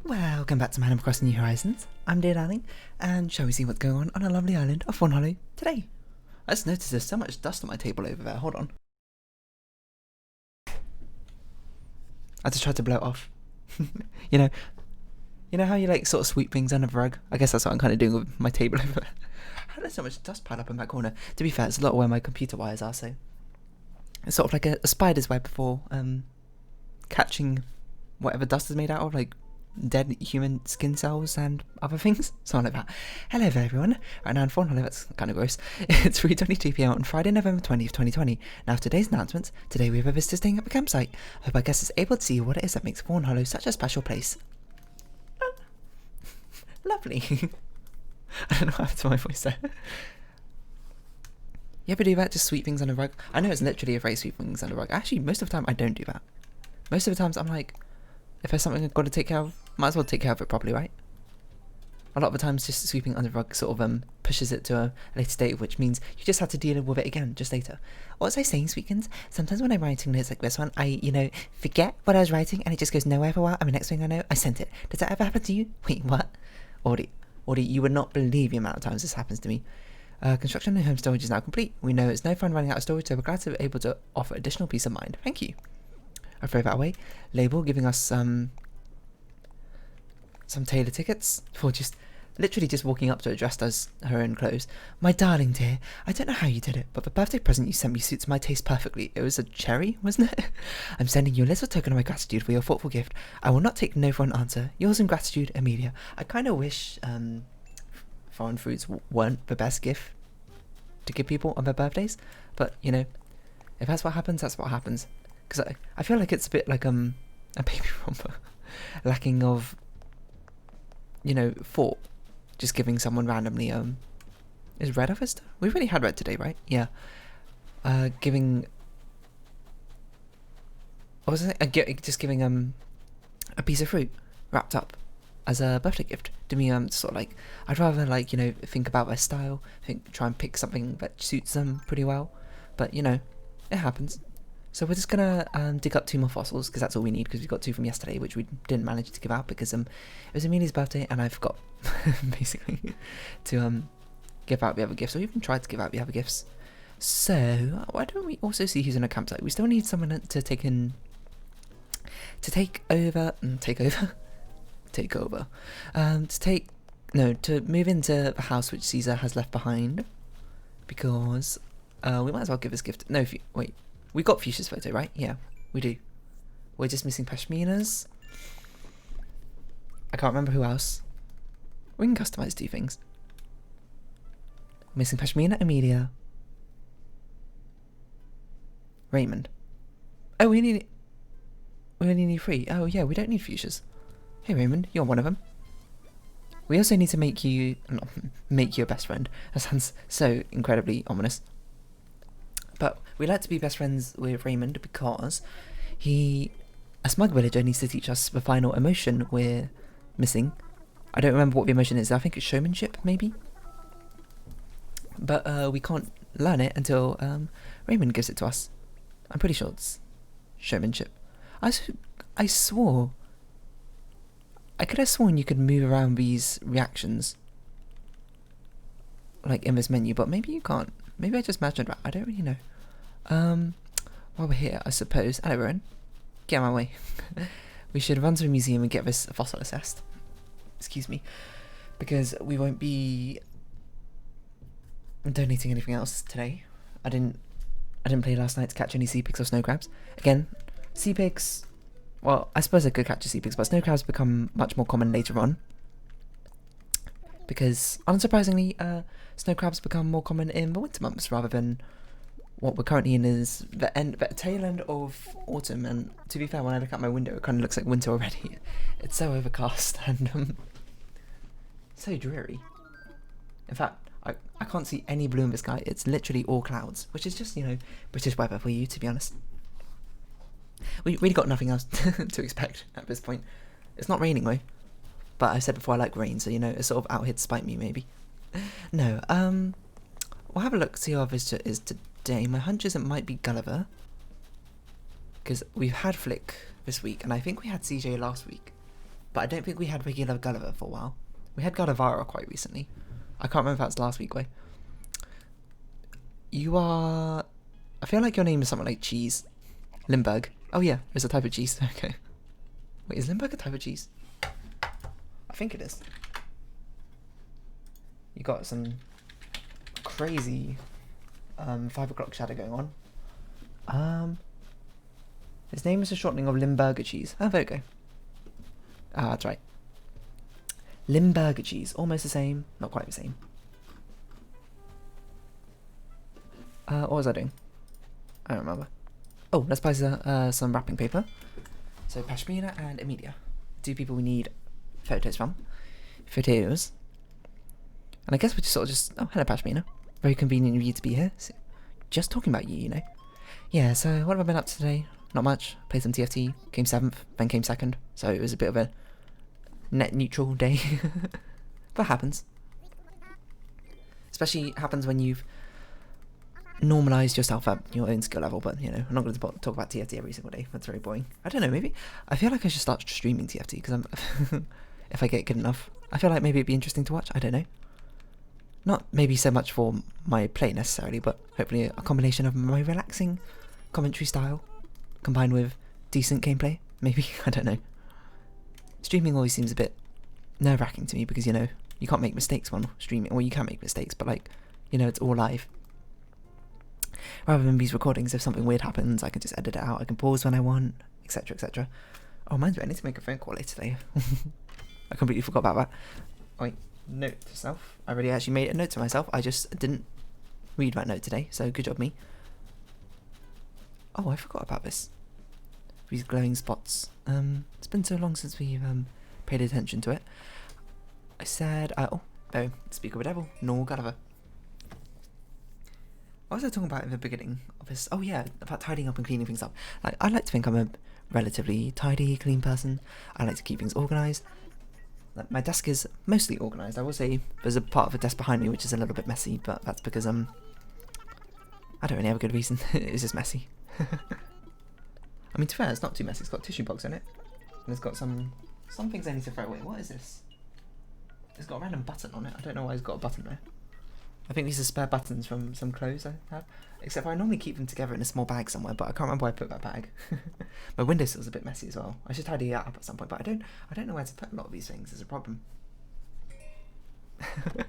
Welcome back to Man Across New Horizons. I'm dear darling, and shall we see what's going on a lovely island of Fawnhollow today? I just noticed there's so much dust on my table over there. Hold on. I just tried to blow it off. you know how you like sort of sweep things under the rug? I guess that's what I'm kind of doing with my table over there. How there's so much dust piled up in that corner? To be fair, it's a lot where my computer wires are, so it's sort of like a spider's web for catching whatever dust is made out of, like dead human skin cells and other things, something like that. Hello there everyone, right now in Fawnhallow, that's kind of gross. It's 3:22 PM on Friday, November 20th, 2020. Now today's announcements. Today we have a visitor staying at the campsite. I hope our guest is able to see what it is that makes Fawnhallow such a special place. Lovely. I don't know what happened to my voice there. You ever do that, just sweep things under the rug? I know it's literally a phrase, sweep things under the rug. Actually, most of the time I don't do that. Most of the times I'm like, if there's something I've got to take care of, might as well take care of it properly, right? A lot of the times just sweeping under the rug sort of pushes it to a later state, which means you just have to deal with it again just later. What was I saying, Sweetkins? Sometimes when I'm writing notes like this one, I, forget what I was writing and it just goes nowhere for a while, and the next thing I know, I sent it. Does that ever happen to you? Wait, what? Audie, you would not believe the amount of times this happens to me. Construction and home storage is now complete. We know it's no fun running out of storage, so we're glad to be able to offer additional peace of mind. Thank you. I throw that away. Label giving us some tailor tickets for literally just walking up to her dressed as her own clothes. My darling dear, I don't know how you did it, but the birthday present you sent me suits my taste perfectly. It was a cherry, wasn't it? I'm sending you a little token of my gratitude for your thoughtful gift. I will not take no for an answer. Yours in gratitude, Amelia. I kind of wish foreign foods weren't the best gift to give people on their birthdays, but if that's what happens, that's what happens. Because I feel like it's a bit like a baby romper, lacking of thought. Just giving someone randomly is red officer? We've already had red today, right? Yeah. Giving, what was it? Just giving a piece of fruit wrapped up as a birthday gift to me. Sort of like, I'd rather think about their style, try and pick something that suits them pretty well. But it happens. So we're just gonna dig up 2 more fossils, because that's all we need, because we got 2 from yesterday, which we didn't manage to give out because it was Amelia's birthday and I forgot basically to give out the other gifts, or even tried to give out the other gifts. So why don't we also see who's in a campsite? We still need someone to take move into the house which Caesar has left behind, because we might as well give this gift. No, wait. We got Fuchsia's photo, right? Yeah, we do. We're just missing Pashmina's. I can't remember who else. We can customize 2 things. Missing Pashmina, Amelia. Raymond. Oh, we only need 3. Oh yeah, we don't need Fuchsia's. Hey Raymond, you're one of them. We also need to make you a best friend. That sounds so incredibly ominous. But we like to be best friends with Raymond because a smug villager needs to teach us the final emotion we're missing. I don't remember what the emotion is. I think it's showmanship, maybe? But we can't learn it until Raymond gives it to us. I'm pretty sure it's showmanship. I swore. I could have sworn you could move around these reactions, like in this menu, but maybe you can't. Maybe I just imagined that. I don't really know. While we're here, I suppose. Hello, Rowan. Get out of my way. We should run to the museum and get this fossil assessed. Excuse me. Because we won't be donating anything else today. I didn't play last night to catch any sea pigs or snow crabs. Again, sea pigs. Well, I suppose I could catch a sea pigs, but snow crabs become much more common later on. Because, unsurprisingly, snow crabs become more common in the winter months rather than what we're currently in is the tail end of autumn. And to be fair, when I look out my window, it kind of looks like winter already. It's so overcast and so dreary. In fact, I can't see any blue in the sky. It's literally all clouds, which is just British weather for you, to be honest. We really got nothing else to expect at this point. It's not raining though. But I said before I like rain, so it's sort of out here to spite me, maybe. No, we'll have a look, see how our visitor is today. My hunch is it might be Gulliver. Because we've had Flick this week, and I think we had CJ last week. but I don't think we had regular Gulliver for a while. We had Gullivara quite recently. I can't remember if that's last week, way. You are... I feel like your name is something like cheese. Limburg. Oh yeah, it's a type of cheese. Okay. Wait, is Limburg a type of cheese? I think it is. You got some crazy 5 o'clock shadow going on. His name is a shortening of Limburger cheese. Oh, there we go. Ah, that's right. Limburger cheese. Almost the same. Not quite the same. What was I doing? I don't remember. Oh, let's buy some wrapping paper. So, Pashmina and Emilia. 2 people we need photos from. Photos. And I guess we just oh, hello Pashmina. Very convenient of you to be here. So, just talking about you, you know. Yeah, so what have I been up to today? Not much. Played some TFT. Came 7th, then came 2nd. So it was a bit of a net neutral day. But happens. Especially happens when you've normalised yourself at your own skill level. But, you know, I'm not going to talk about TFT every single day. That's very boring. I don't know, maybe. I feel like I should start streaming TFT because I'm... if I get good enough. I feel like maybe it'd be interesting to watch. I don't know. Not maybe so much for my play necessarily, but hopefully a combination of my relaxing commentary style combined with decent gameplay, maybe. I don't know. Streaming always seems a bit nerve-wracking to me because, you know, you can't make mistakes when streaming. Well, you can make mistakes, but, like, you know, it's all live. Rather than these recordings, if something weird happens, I can just edit it out. I can pause when I want, etc, etc. Oh, mind you, I need to make a phone call later today. I completely forgot about that. Wait. Note to self. I already actually made a note to myself. I just didn't read that note today, so good job me. Oh, I forgot about this. These glowing spots. It's been so long since we've paid attention to it. I said, oh, there, speak of a devil, no Gulliver. What was I talking about in the beginning of this? Oh yeah, about tidying up and cleaning things up. Like, I like to think I'm a relatively tidy, clean person. I like to keep things organised. My desk is mostly organised. I will say there's a part of the desk behind me which is a little bit messy, but that's because I don't really have a good reason. It's just messy. I mean, to be fair, it's not too messy. It's got tissue box in it, and it's got some things I need to throw away. What is this? It's got a random button on it. I don't know why it's got a button there. I think these are spare buttons from some clothes I have. Except for I normally keep them together in a small bag somewhere, but I can't remember where I put that bag. My windowsill's a bit messy as well. I should tidy it up at some point, but I don't know where to put a lot of these things. There's a problem. I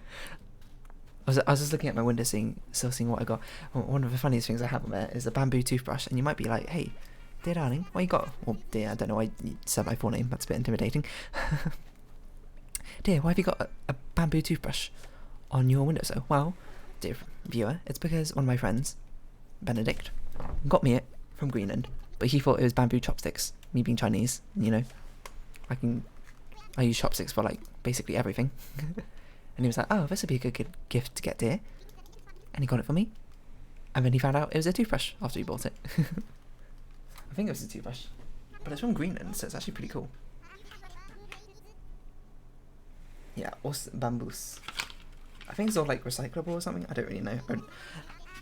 was just looking at my window, seeing what I got. One of the funniest things I have on there is a bamboo toothbrush, and you might be like, "Hey, dear darling, what you got?" Well, dear, I don't know why you said my full name. That's a bit intimidating. Dear, why have you got a bamboo toothbrush on your windowsill? Well, dear viewer, it's because one of my friends, Benedict, got me it from Greenland, but he thought it was bamboo chopsticks. Me being Chinese, you know, I use chopsticks for like basically everything. And he was like, "Oh, this would be a good gift to get, dear." And he got it for me. And then he found out it was a toothbrush after he bought it. I think it was a toothbrush, but it's from Greenland, so it's actually pretty cool. Yeah, os bamboos. I think it's all like recyclable or something. I don't really know.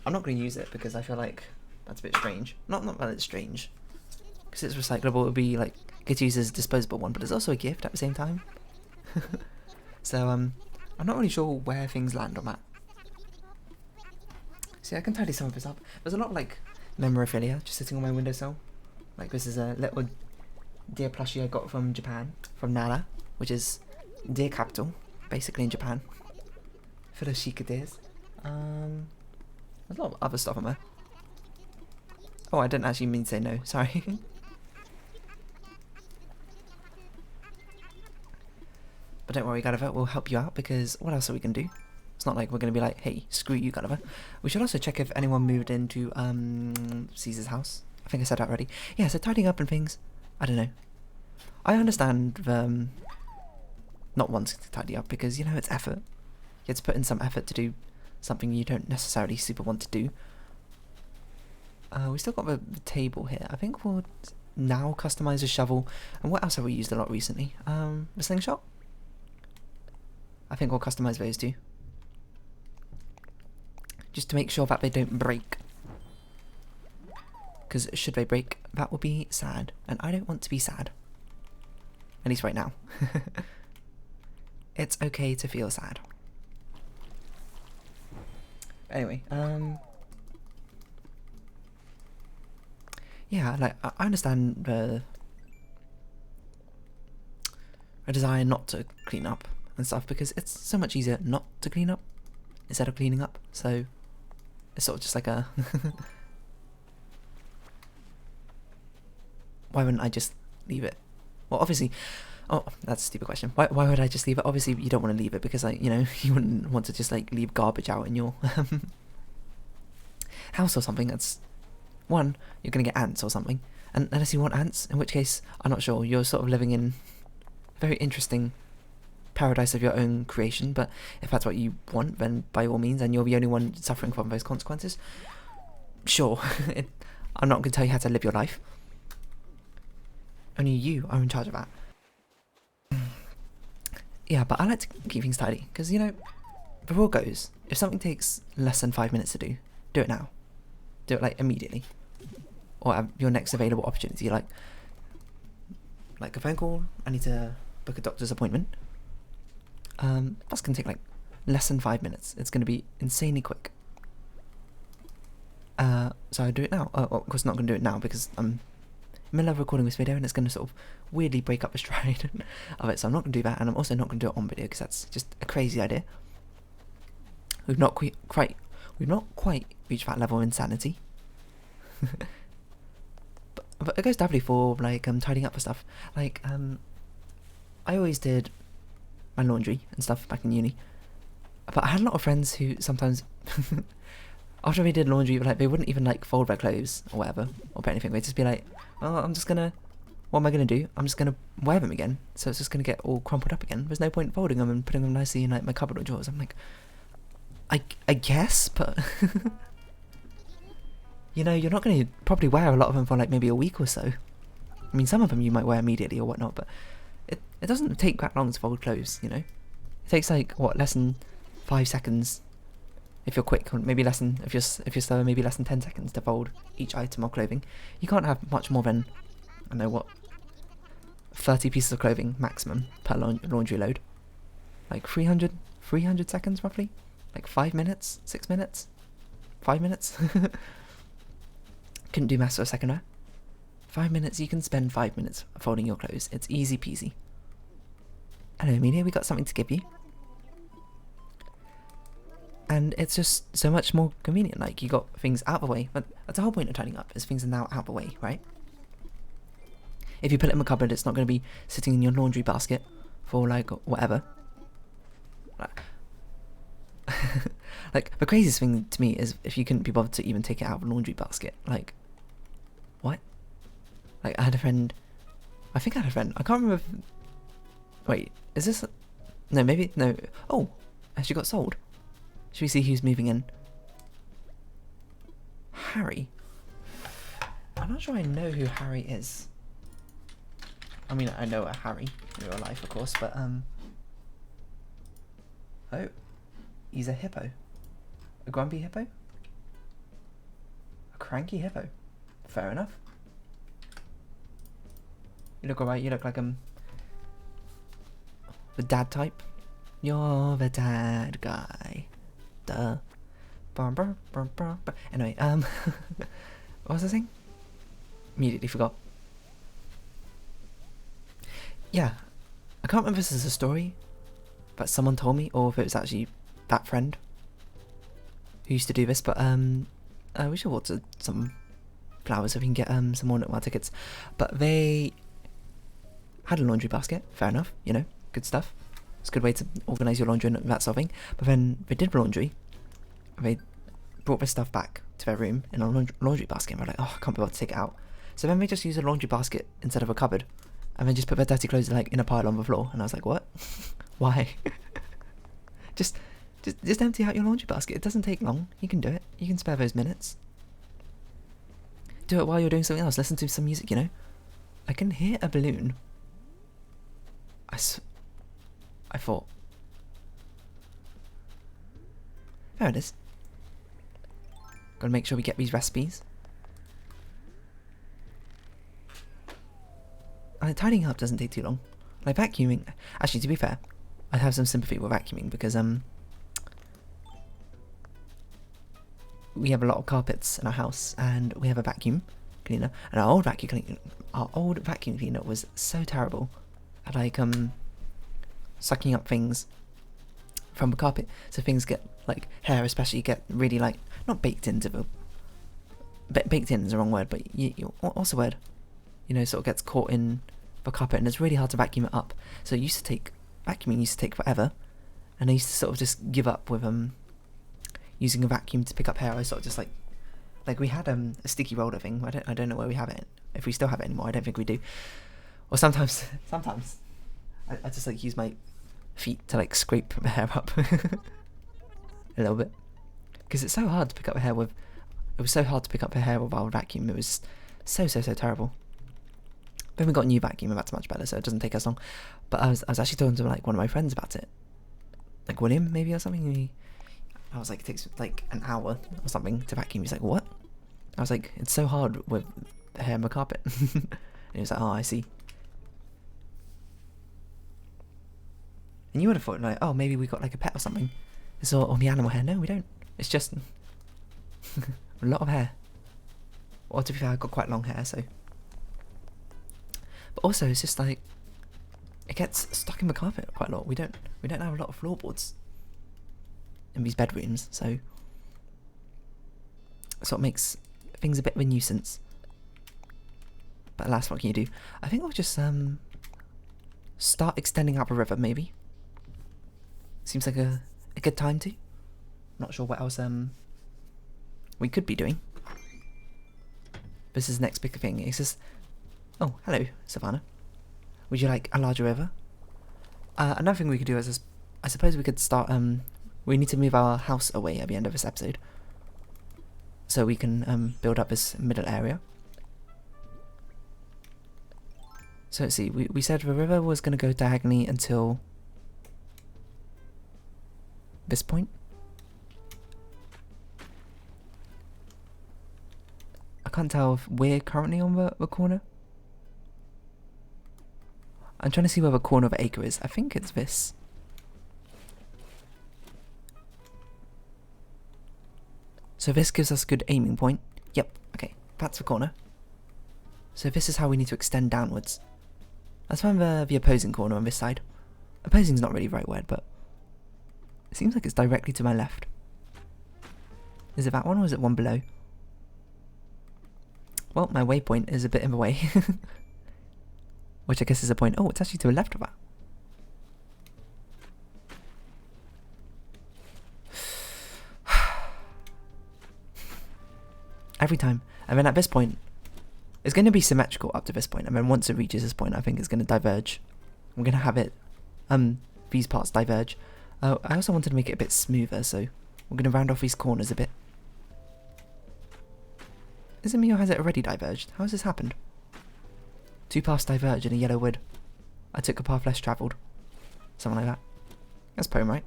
I'm not going to use it because I feel like that's a bit strange. Not that it's strange, because it's recyclable. It would be like get used as a disposable one, but it's also a gift at the same time. So I'm not really sure where things land on that. See, I can tidy some of this up. There's a lot of like memorabilia just sitting on my windowsill. Like this is a little deer plushie I got from Japan, from Nara, which is deer capital, basically in Japan. For the Shika deers. There's a lot of other stuff on there. Oh, I didn't actually mean to say no, sorry. But don't worry, Gulliver, we'll help you out because what else are we going to do? It's not like we're going to be like, "Hey, screw you, Gulliver." We should also check if anyone moved into Caesar's house. I think I said that already. Yeah, so tidying up and things. I don't know. I understand not wanting to tidy up because, you know, it's effort. You have to put in some effort to do something you don't necessarily super want to do. We still got the table here. I think we'll now customize a shovel. And what else have we used a lot recently? The slingshot? I think we'll customize those too. Just to make sure that they don't break. Because should they break, that would be sad. And I don't want to be sad. At least right now. It's okay to feel sad. Anyway, yeah, like, I understand a desire not to clean up and stuff, because it's so much easier not to clean up instead of cleaning up, so it's sort of just like a why wouldn't I just leave it? Well, obviously, oh, that's a stupid question. Why would I just leave it? Obviously, you don't want to leave it because, like, you know, you wouldn't want to just, like, leave garbage out in your house or something. That's, one, you're going to get ants or something. And unless you want ants, in which case, I'm not sure. You're sort of living in a very interesting paradise of your own creation. But if that's what you want, then by all means, and you're the only one suffering from those consequences, sure. I'm not going to tell you how to live your life. Only you are in charge of that. Yeah, but I like to keep things tidy, because, you know, the rule goes, if something takes less than 5 minutes to do it now. Do it, like, immediately. Or at your next available opportunity, like a phone call, I need to book a doctor's appointment. That's going to take, like, less than 5 minutes. It's going to be insanely quick. So I do it now. Of course, not going to do it now, because I'm in the middle of recording this video and it's going to sort of weirdly break up the stride of it, so I'm not going to do that, and I'm also not going to do it on video because that's just a crazy idea. We've not quite reached that level of insanity. but it goes definitely for, like, tidying up for stuff. Like, I always did my laundry and stuff back in uni, but I had a lot of friends who sometimes after they did laundry, like, they wouldn't even, like, fold their clothes or whatever, or put anything. They'd just be like, oh, what am I gonna do? I'm just gonna wear them again, so it's just gonna get all crumpled up again. There's no point folding them and putting them nicely in, like, my cupboard or drawers. I'm like, I guess, but you know, you're not gonna probably wear a lot of them for, like, maybe a week or so. I mean, some of them you might wear immediately or whatnot, but it doesn't take that long to fold clothes, you know? It takes, like, what, less than 5 seconds if you're quick, or maybe less than, if you're slower, maybe less than 10 seconds to fold each item of clothing. You can't have much more than, I don't know what, 30 pieces of clothing maximum per laundry load. Like 300 seconds roughly? Like 5 minutes? 6 minutes? 5 minutes? Couldn't do maths for a second there. 5 minutes, you can spend 5 minutes folding your clothes. It's easy peasy. Hello Amelia, we got something to give you. And it's just so much more convenient, like, you got things out of the way. But that's the whole point of tidying up, is things are now out of the way, right? If you put it in a cupboard, it's not going to be sitting in your laundry basket for, like, whatever. Like, the craziest thing to me is if you couldn't be bothered to even take it out of a laundry basket. Like, what? Like, I had a friend, I think I had a friend, I can't remember if, wait, is this, no, maybe, no, oh, actually got sold. Should we see who's moving in? Harry? I'm not sure I know who Harry is. I mean, I know a Harry in real life, of course, but, oh, he's a hippo. A grumpy hippo? A cranky hippo. Fair enough. You look alright, you look like, the dad type. You're the dad guy. Duh. Anyway, what was I saying? Immediately forgot. Yeah, I can't remember if this is a story, but someone told me, or if it was actually that friend who used to do this, but we should water some flowers so we can get some more Nook tickets. But they had a laundry basket, fair enough, you know, good stuff. It's a good way to organise your laundry and that sort of thing. But then they did laundry, they brought their stuff back to their room in a laundry basket, and we're like, oh, I can't be able to take it out. So then they just used a laundry basket instead of a cupboard, and then just put their dirty clothes, like, in a pile on the floor. And I was like, what? Why? just empty out your laundry basket. It doesn't take long. You can do it. You can spare those minutes. Do it while you're doing something else. Listen to some music, you know. I can hear a balloon. I thought. There it is. Gotta make sure we get these recipes. Tidying up doesn't take too long. Like vacuuming, actually to be fair, I have some sympathy with vacuuming because we have a lot of carpets in our house and we have a vacuum cleaner, and our old vacuum cleaner was so terrible at like sucking up things from the carpet, so things get like hair especially get really like not baked into the baked in is the wrong word, but what's the word, you know, sort of gets caught in the carpet, and it's really hard to vacuum it up. So vacuuming used to take forever, and I used to sort of just give up with using a vacuum to pick up hair. I sort of just like we had a sticky roller thing. I don't know where we have it, if we still have it anymore. I don't think we do. Or sometimes I just like use my feet to like scrape the hair up a little bit, because it's so hard to pick up hair with. It was so hard to pick up the hair with our vacuum. It was so terrible. Then we got a new vacuum, and that's much better, so it doesn't take as long. But I was actually talking to like one of my friends about it, like William maybe or something. I was like, it takes like an hour or something to vacuum. He's like, what? I was like, it's so hard with the hair on the carpet. And he was like, oh, I see. And you would have thought like, oh, maybe we got like a pet or something. It's all on the animal hair. No, we don't. It's just a lot of hair. Or to be fair, I've got quite long hair, so. But also, it's just like it gets stuck in the carpet quite a lot. We don't have a lot of floorboards in these bedrooms, so it sort of makes things a bit of a nuisance. But alas, what can you do? I think we'll just start extending out the river, maybe. Seems like a good time to. Not sure what else we could be doing. This is the next big thing. It's just, oh, hello, Savannah. Would you like a larger river? Another thing we could do is, I suppose we could start, we need to move our house away at the end of this episode, so we can build up this middle area. So let's see, we said the river was going to go diagonally until this point. I can't tell if we're currently on the corner. I'm trying to see where the corner of the acre is. I think it's this. So this gives us a good aiming point. Yep, okay, that's the corner. So this is how we need to extend downwards. Let's find the opposing corner on this side. Opposing's not really the right word, but it seems like it's directly to my left. Is it that one or is it one below? Well, my waypoint is a bit in the way. Which I guess is a point. Oh, it's actually to the left of that. Every time. And then at this point, it's going to be symmetrical up to this point. And then once it reaches this point, I think it's going to diverge. I'm going to have it, these parts diverge. I also wanted to make it a bit smoother, so we're going to round off these corners a bit. Is it me or has it already diverged? How has this happened? Two paths diverge in a yellow wood. I took a path less travelled. Something like that. That's poem, right?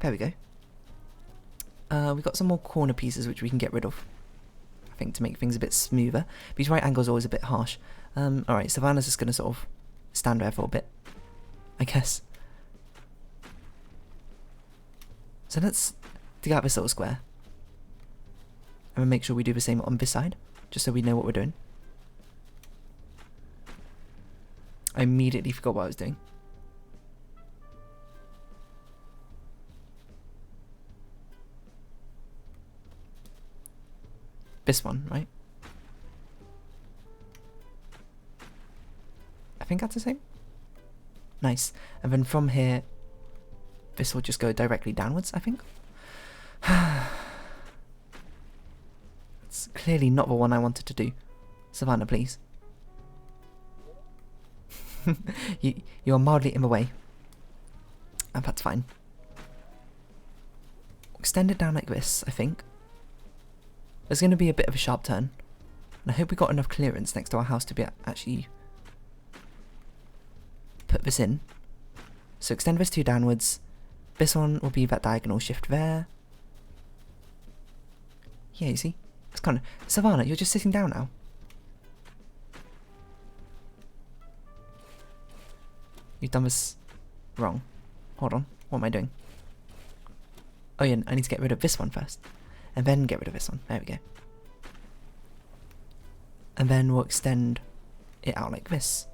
There we go. We've got some more corner pieces which we can get rid of, I think, to make things a bit smoother. These right angles are always a bit harsh. Alright, Savannah's just going to sort of stand there for a bit, I guess. So let's dig out this little square. And we'll make sure we do the same on this side, just so we know what we're doing. I immediately forgot what I was doing. This one, right? I think that's the same. Nice. And then from here, this will just go directly downwards, I think. It's clearly not the one I wanted to do. Savannah, please. You're mildly in the way. And that's fine. Extend it down like this, I think. There's going to be a bit of a sharp turn. And I hope we got enough clearance next to our house to be actually put this in. So extend this two downwards. This one will be that diagonal shift there. Yeah, you see? It's kind of... Savannah, you're just sitting down now. You've done this wrong. Hold on. What am I doing? Oh yeah, I need to get rid of this one first. And then get rid of this one. There we go. And then we'll extend it out like this.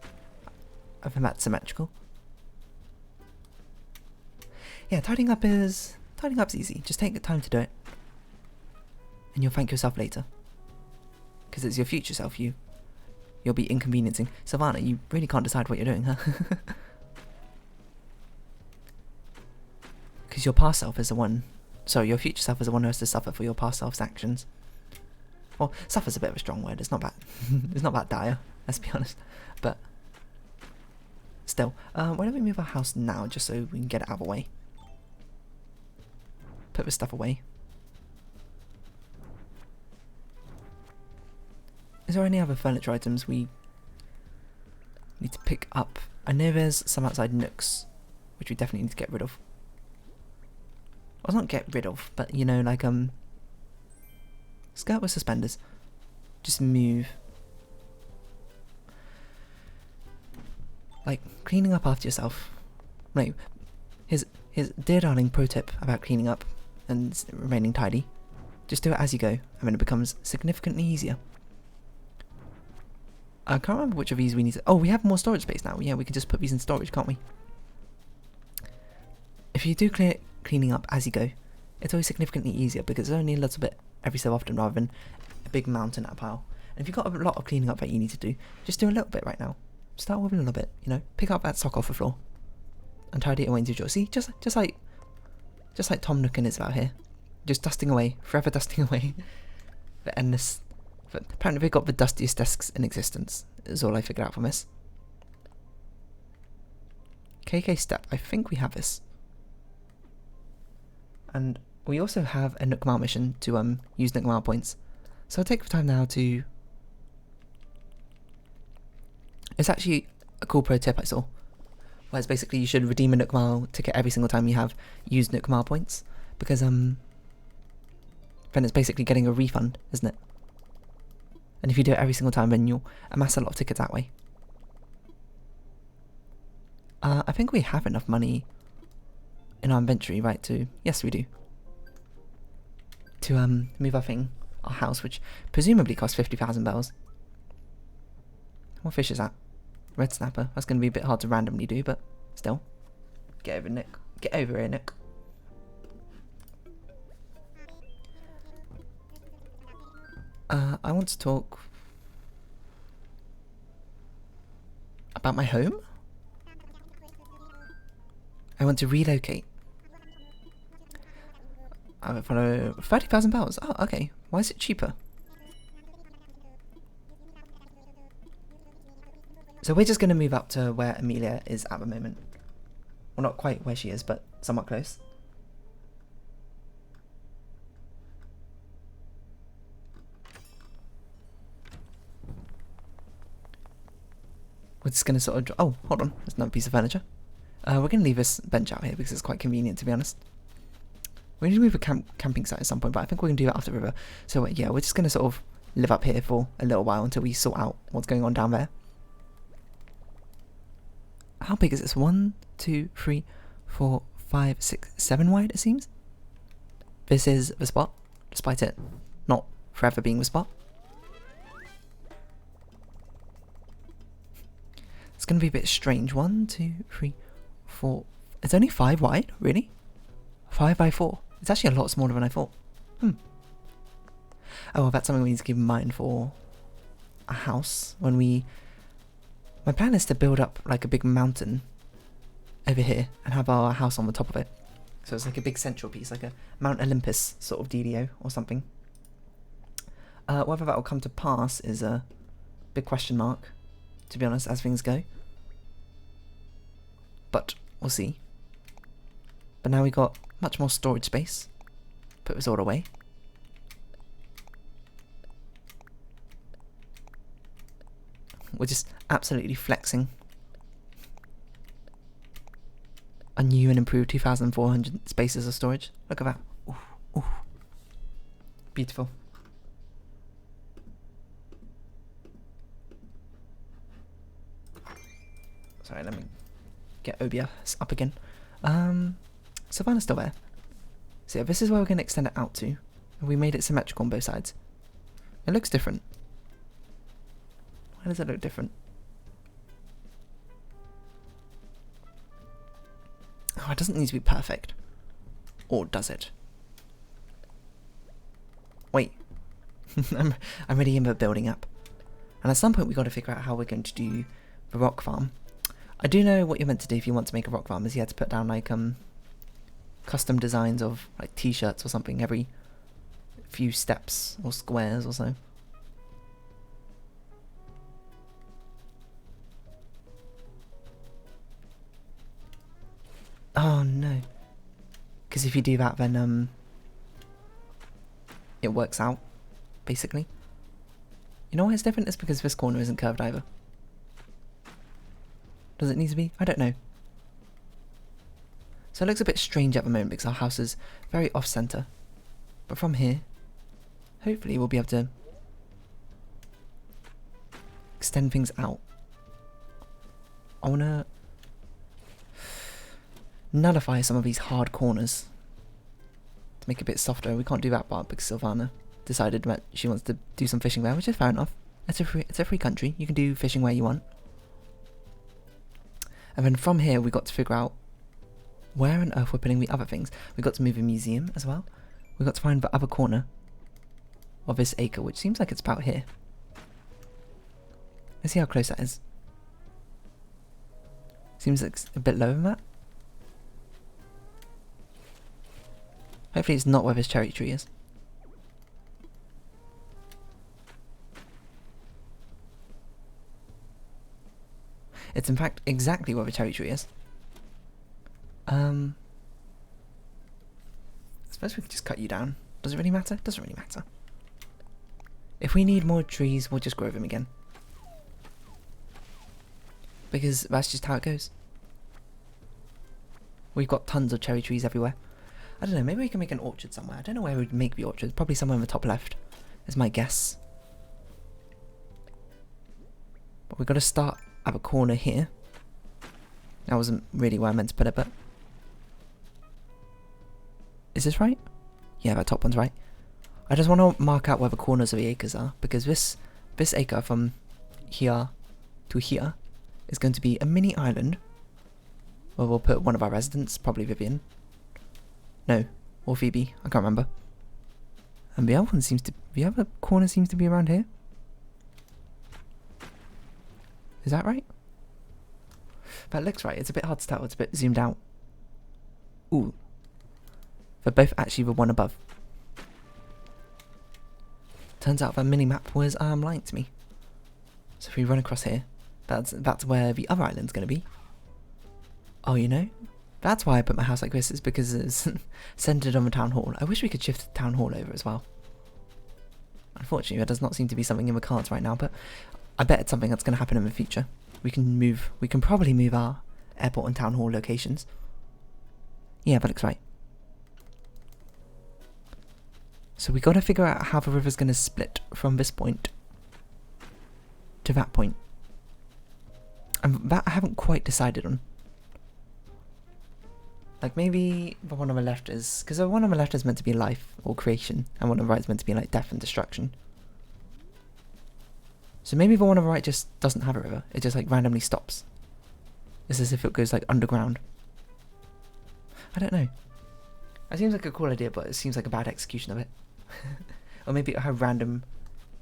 I think that's symmetrical. Yeah, tidying up's easy. Just take the time to do it. And you'll thank yourself later. Because it's your future self you'll be inconveniencing. Savannah, you really can't decide what you're doing, huh? Because your past self is the one... Sorry, your future self is the one who has to suffer for your past self's actions. Well, suffer's a bit of a strong word. It's not that... it's not that dire, let's be honest. But... Still. Why don't we move our house now, just so we can get it out of the way. Put this stuff away. Is there any other furniture items we need to pick up? I know there's some outside nooks, which we definitely need to get rid of. Well, not get rid of, but you know, like skirt with suspenders. Just move. Like cleaning up after yourself. Right. His dear darling pro tip about cleaning up and remaining tidy. Just do it as you go, and then it becomes significantly easier. I can't remember which of these we need to... Oh, we have more storage space now. Yeah, we can just put these in storage, can't we? If you do cleaning up as you go, it's always significantly easier because it's only a little bit every so often rather than a big mountain at a pile. And if you've got a lot of cleaning up that you need to do, just do a little bit right now. Start with a little bit, you know. Pick up that sock off the floor and tidy it away into your... See, just like Tom Nook and Isabel here. Just dusting away, forever dusting away. The endless... But apparently we've got the dustiest desks in existence, is all I figured out from this. KK step, I think we have this. And we also have a Nook Mile mission to use Nook Mile points. So I'll take the time now to... It's actually a cool pro tip I saw. Where it's basically you should redeem a Nook Mile ticket every single time you have used Nook Mile points. Because then it's basically getting a refund, isn't it? And if you do it every single time, then you'll amass a lot of tickets that way. I think we have enough money in our inventory, right, to... Yes, we do. To move our house, which presumably costs 50,000 bells. What fish is that? Red snapper. That's going to be a bit hard to randomly do, but still. Get over, Nick. Get over here, Nick. I want to talk about my home. I want to relocate. I would follow 30,000 pounds. Oh, okay. Why is it cheaper? So we're just going to move up to where Amelia is at the moment. Well, not quite where she is, but somewhat close. We're just going to sort of... Oh, hold on. There's another piece of furniture. We're going to leave this bench out here because it's quite convenient, to be honest. We need to move a camping site at some point, but I think we're going to do that after the river. So, yeah, we're just going to sort of live up here for a little while until we sort out what's going on down there. How big is this? 1, 2, 3, 4, 5, 6, 7 wide, it seems? This is the spot, despite it not forever being the spot. It's going to be a bit strange. 1, 2, 3, 4... It's only 5 wide? Really? 5 by 4. It's actually a lot smaller than I thought. Oh, well, that's something we need to keep in mind for a house. When we... My plan is to build up like a big mountain over here and have our house on the top of it. So it's like a big central piece, like a Mount Olympus sort of DDO or something. Whether that will come to pass is a big question mark, to be honest, as things go. But we'll see. But now we've got much more storage space. Put this all away. We're just absolutely flexing a new and improved 2,400 spaces of storage. Look at that. Ooh, ooh. Beautiful. Sorry, let me get OBS up again. Savannah's still there. So yeah, this is where we're going to extend it out to. We made it symmetrical on both sides. It looks different. Why does it look different? Oh, it doesn't need to be perfect. Or does it? Wait. I'm really in the building up. And at some point we've got to figure out how we're going to do the rock farm. I do know what you're meant to do if you want to make a rock farm, is you had to put down like custom designs of like t-shirts or something every few steps or squares or so. Oh no. Because if you do that then it works out, basically. You know why it's different? It's because this corner isn't curved either. Does it need to be? I don't know. So it looks a bit strange at the moment because our house is very off-centre. But from here, hopefully we'll be able to extend things out. I want to nullify some of these hard corners to make it a bit softer. We can't do that part because Sylvana decided that she wants to do some fishing there, which is fair enough. It's a free country. You can do fishing where you want. And then from here, we got to figure out where on earth we're putting the other things. We got to move a museum as well. We got to find the other corner of this acre, which seems like it's about here. Let's see how close that is. Seems like it's a bit lower than that. Hopefully it's not where this cherry tree is. It's in fact exactly where the cherry tree is. I suppose we could just cut you down. Does it really matter? Doesn't really matter. If we need more trees, we'll just grow them again. Because that's just how it goes. We've got tons of cherry trees everywhere. I don't know, maybe we can make an orchard somewhere. I don't know where we'd make the orchard. Probably somewhere in the top left, is my guess. But we've got to start at a corner here. That wasn't really where I meant to put it, but... Is this right? Yeah, that top one's right. I just want to mark out where the corners of the acres are, because this acre from here to here is going to be a mini island where we'll put one of our residents, probably Vivian. No, or Phoebe, I can't remember. And the other one seems to... The other corner seems to be around here. Is that right? That looks right. It's a bit hard to tell. It's a bit zoomed out. Ooh. They're both actually the one above. Turns out that mini-map was lying to me. So if we run across here, that's where the other island's going to be. Oh, you know? That's why I put my house like this, is because it's centered on the town hall. I wish we could shift the town hall over as well. Unfortunately, there does not seem to be something in the cards right now, but I bet it's something that's going to happen in the future. We can probably move our airport and town hall locations. Yeah, that looks right. So we got to figure out how the river's going to split from this point to that point. And that I haven't quite decided on. Like maybe the one on the left is... Because the one on the left is meant to be life or creation, and one on the right is meant to be like death and destruction. So maybe the one on the right just doesn't have a river. It just like randomly stops. It's as if it goes like underground. I don't know. It seems like a cool idea, but it seems like a bad execution of it. Or maybe it'll have random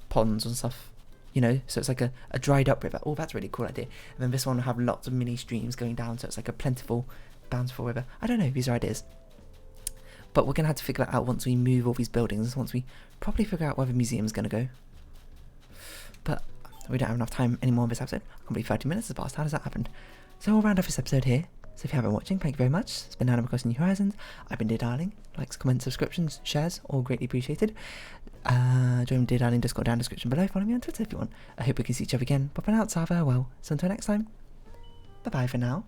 ponds and stuff. You know, so it's like a dried up river. Oh, that's a really cool idea. And then this one will have lots of mini streams going down, so it's like a plentiful, bountiful river. I don't know, these are ideas. But we're going to have to figure that out once we move all these buildings, once we probably figure out where the museum's going to go. But we don't have enough time anymore in this episode. I can't believe 30 minutes has passed. How does that happen? So we'll round off this episode here. So if you haven't been watching, thank you very much. It's been Adam across New Horizons. I've been Dear Darling. Likes, comments, subscriptions, shares, all greatly appreciated. Join Dear Darling Discord down in the description below. Follow me on Twitter if you want. I hope we can see each other again. But for now, it's our farewell. So until next time, bye bye for now.